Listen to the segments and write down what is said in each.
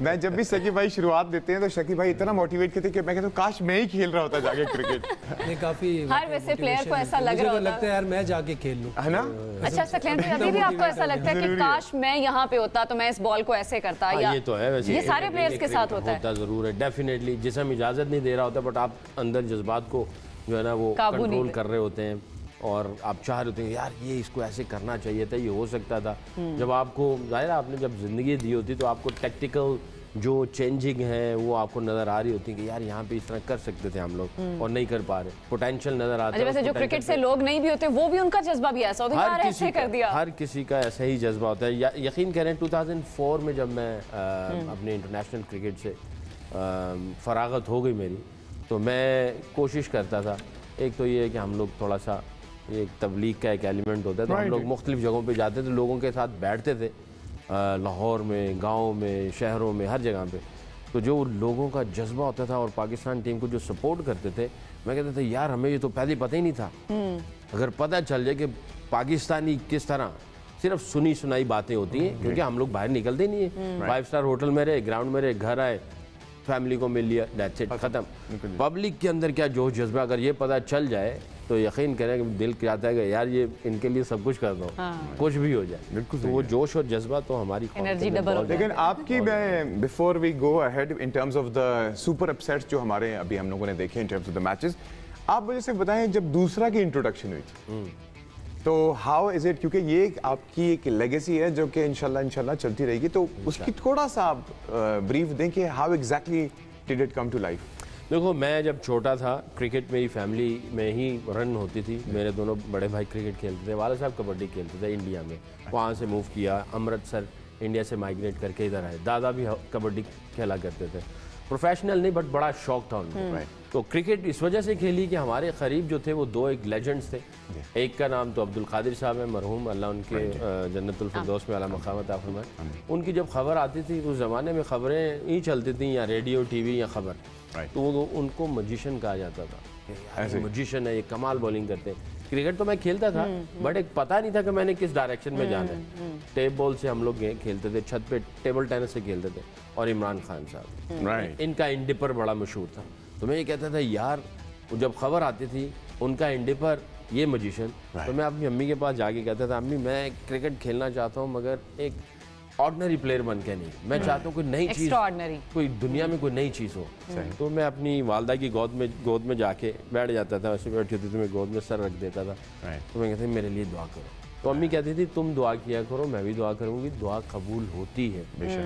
میں جب بھی شکیب بھائی شروعات دیتے ہیں تو شکیب بھائی اتنا موٹیویٹ کرتے ہیں کہ میں کہتا ہوں کاش میں ہی کھیل رہا ہوتا جا کے کرکٹ. کافی ہر ویسے پلیئر کو ایسا لگ رہا لگتا ہے یار میں جا کے کھیل لوں, ہے نا. اچھا سکلین بھائی ابھی بھی آپ کو ایسا لگتا ہے کہ کاش میں یہاں پہ ہوتا تو میں اس بال کو ایسے کرتا, یا یہ تو ہے ویسے یہ سارے پلیئرز کے ساتھ ہوتا ہے ضرور ہے ڈیفینیٹلی. جسم اجازت نہیں دے رہا ہوتا بٹ آپ اندر جذبات کو جو ہے نا وہ کنٹرول کر رہے ہوتے ہیں اور آپ چاہ رہے ہوتے ہیں یار یہ اس کو ایسے کرنا چاہیے تھا, یہ ہو سکتا تھا. جب آپ کو ظاہر آپ نے جب زندگی دی ہوتی تو آپ کو ٹیکٹیکل جو چینجنگ ہے وہ آپ کو نظر آ رہی ہوتی ہے کہ یار یہاں پہ اس طرح کر سکتے تھے ہم لوگ اور نہیں کر پا رہے, پوٹینشیل نظر آتا ہے. ویسے جو کرکٹ سے لوگ نہیں بھی ہوتے وہ بھی ان کا جذبہ بھی ایسا ہوتا ہے یار ایسے کر دیا, ہر کسی کا ایسا ہی جذبہ ہوتا ہے. یقین کریں 2004 میں جب میں اپنے انٹرنیشنل کرکٹ سے فراغت ہو گئی میری, تو میں کوشش کرتا تھا ایک تو یہ ہے کہ ہم لوگ تھوڑا سا ایک تبلیغ کا ایک ایلیمنٹ ہوتا ہے تو ہم لوگ مختلف جگہوں پہ جاتے تھے, لوگوں کے ساتھ بیٹھتے تھے لاہور میں, گاؤں میں, شہروں میں, ہر جگہ پہ. تو جو لوگوں کا جذبہ ہوتا تھا اور پاکستان ٹیم کو جو سپورٹ کرتے تھے, میں کہتا تھا یار ہمیں یہ تو پہلے پتہ ہی نہیں تھا. اگر پتہ چل جائے کہ پاکستانی کس طرح صرف سنی سنائی باتیں ہوتی ہیں کیونکہ ہم لوگ باہر نکلتے نہیں ہیں, 5 اسٹار ہوٹل میں رہے, گراؤنڈ میں رہے, گھر آئے, فیملی کو مل لیا, دیٹس اٹ, ختم. پبلک کے اندر کیا جوش جذبہ اگر یہ پتہ چل جائے تو یقین کریں کہ دل چاہتا ہے کہ یار یہ ان کے لیے سب کچھ کر دو, کچھ بھی ہو جائے. تو وہ جوش اور جذبہ تو ہماری انرجی ڈبل ہو. لیکن آپ کی میں before we go ahead in terms of the super upsets جو ہمارے ابھی ہم لوگوں نے دیکھے in terms of the matches, آپ مجھے سے بتائیں جب دوسرا کی انٹروڈکشن ہوئی تھی تو ہاؤ از اٹ, کیونکہ یہ آپ کی ایک لیگیسی ہے جو کہ انشاءاللہ چلتی رہے گی, تو اس کی تھوڑا سا آپ بریف دیں کہ how exactly did it come to life. دیکھو میں جب چھوٹا تھا کرکٹ میری فیملی میں ہی رن ہوتی تھی. میرے دونوں بڑے بھائی کرکٹ کھیلتے تھے, والد صاحب کبڈی کھیلتے تھے انڈیا میں, وہاں سے موو کیا امرتسر, انڈیا سے مائگریٹ کر کے ادھر آئے. دادا بھی کبڈی کھیلا کرتے تھے, پروفیشنل نہیں بٹ بڑا شوق تھا ان کو. تو کرکٹ اس وجہ سے کھیلی کہ ہمارے قریب جو تھے وہ 2 ایک لیجنڈز تھے. ایک کا نام تو عبد القادر صاحب ہے مرحوم, اللہ ان کے جنت الفردوس میں اعلیٰ مقام عطا فرمائے. ان کی جب خبر آتی تھی اس زمانے میں خبریں ہی چلتی تھیں یا ریڈیو ٹی وی یا خبر, تو وہ ان کو میوزیشین کہا جاتا تھا. میوزیشین ہے, یہ کمال بولنگ کرتے ہیں. کرکٹ تو میں کھیلتا تھا بٹ ایک پتہ نہیں تھا کہ میں نے کس ڈائریکشن میں جانا ہے. ٹیپ بال سے ہم لوگ کھیلتے تھے, چھت پہ ٹیبل ٹینس سے کھیلتے تھے. اور عمران خان صاحب ان کا انڈپر بڑا مشہور تھا, تو میں یہ کہتا تھا یار جب خبر آتی تھی ان کا انڈپر یہ میوزیشین, تو میں اپنی امی کے پاس جا کے کہتا تھا امی میں کرکٹ کھیلنا چاہتا ہوں مگر ایک آرڈنری پلیئر بن کے نہیں, میں چاہتا ہوں کوئی نئی چیز, کوئی دنیا میں کوئی نئی چیز ہو. تو میں اپنی والدہ کی گود میں جا کے بیٹھ جاتا تھا, ویسے بیٹھی ہوتی تھی میں گود میں سر رکھ دیتا تھا. تو میں کہتا تھا میرے لیے دعا کرو. تو امی کہتی تھی تم دعا کیا کرو میں بھی دعا کروں گی, دعا قبول ہوتی ہے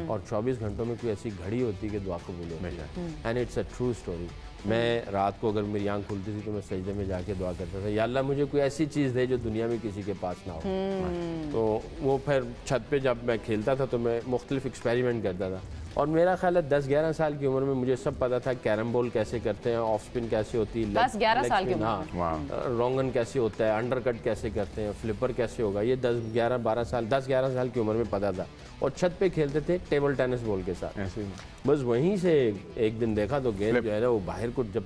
اور 24 گھنٹوں میں کوئی ایسی گھڑی ہوتی ہے کہ دعا قبول ہوتی ہے. And it's a true story. میں رات کو اگر میری آنکھ کھلتی تھی تو میں سجدے میں جا کے دعا کرتا تھا یا اللہ مجھے کوئی ایسی چیز دے جو دنیا میں کسی کے پاس نہ ہو. تو وہ پھر چھت پہ جب میں کھیلتا تھا تو میں مختلف ایکسپیریمنٹ کرتا تھا, اور میرا خیال ہے 10-11 سال کی عمر میں مجھے سب پتا تھا کیرم بول کیسے کرتے ہیں, آف سپن کیسے ہوتی ہے, 10-11 سال کی عمر, ہاں رونگن کیسے ہوتا ہے, انڈر کٹ کیسے کرتے ہیں, فلپر کیسے ہوگا, یہ 10-11 سال کی عمر میں پتا تھا. اور چھت پہ کھیلتے تھے ٹیبل ٹینس بال کے ساتھ. بس وہیں سے ایک دن دیکھا تو گیند جو ہے نا وہ باہر کو جب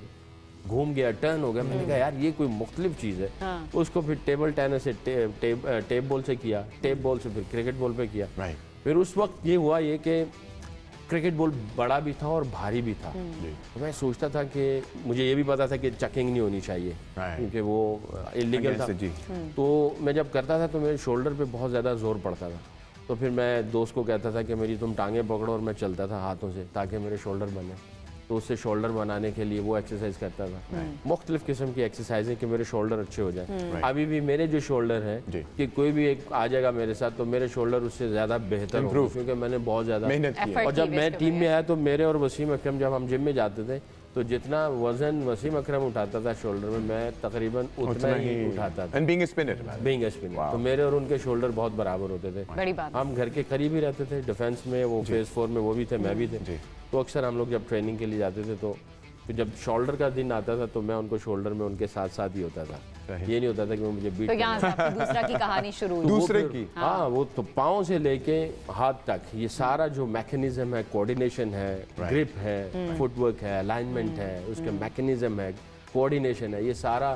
گھوم گیا, ٹرن ہو گیا, میں نے کہا یار یہ کوئی مختلف چیز ہے. اس کو پھر ٹیبل ٹینس سے ٹیپ بال سے کیا, ٹیپ بال سے پھر کرکٹ بال پہ کیا. پھر اس وقت یہ ہوا یہ کہ کرکٹ بال بڑا بھی تھا اور بھاری بھی تھا. میں سوچتا تھا کہ مجھے یہ بھی پتا تھا کہ چیکنگ نہیں ہونی چاہیے کیونکہ وہ انلیگل تھا. تو میں جب کرتا تھا تو میرے شولڈر پہ بہت زیادہ زور پڑتا تھا. تو پھر میں دوست کو کہتا تھا کہ میری تم ٹانگیں پکڑو, اور میں چلتا تھا ہاتھوں سے تاکہ میرے شولڈر بنے. تو اس سے شولڈر بنانے کے لیے وہ ایکسرسائز کرتا تھا, مختلف قسم کی ایکسرسائزیں کہ میرے شولڈر اچھے ہو جائیں. ابھی بھی میرے جو شولڈر ہیں کہ کوئی بھی ایک آ جائے گا میرے ساتھ تو میرے شولڈر اس سے زیادہ بہتر ہو, کیونکہ میں نے بہت زیادہ محنت کی. اور جب میں ٹیم میں آیا تو میرے اور وسیم اکرم جب ہم جم میں جاتے تھے تو جتنا وزن وسیم اکرم اٹھاتا تھا شولڈر میں تقریباً اتنا ہی اٹھاتا تھا. بینگ اے اسپنر تو میرے اور ان کے شولڈر بہت برابر ہوتے تھے. ہم گھر کے قریب ہی رہتے تھے, ڈیفینس میں وہ فیز 4 میں وہ بھی تھے, میں بھی تھے. تو اکثر ہم لوگ جب ٹریننگ کے لیے جاتے تھے تو جب شولڈر کا دن آتا تھا تو میں ان کو شولڈر میں ان کے ساتھ ساتھ ہی ہوتا تھا. یہ نہیں ہوتا تھا کہ وہ مجھے بیٹ. تو یہاں سے دوسرا کی کہانی شروع ہوئی. دوسرے کی ہاں وہ تو پاؤں سے لے کے ہاتھ تک یہ سارا جو میکنزم ہے, کوآرڈینیشن ہے, گرپ ہے, فٹ ورک ہے, الائنمنٹ ہے, اس کے میکنزم ہے, کوآرڈینیشن ہے, یہ سارا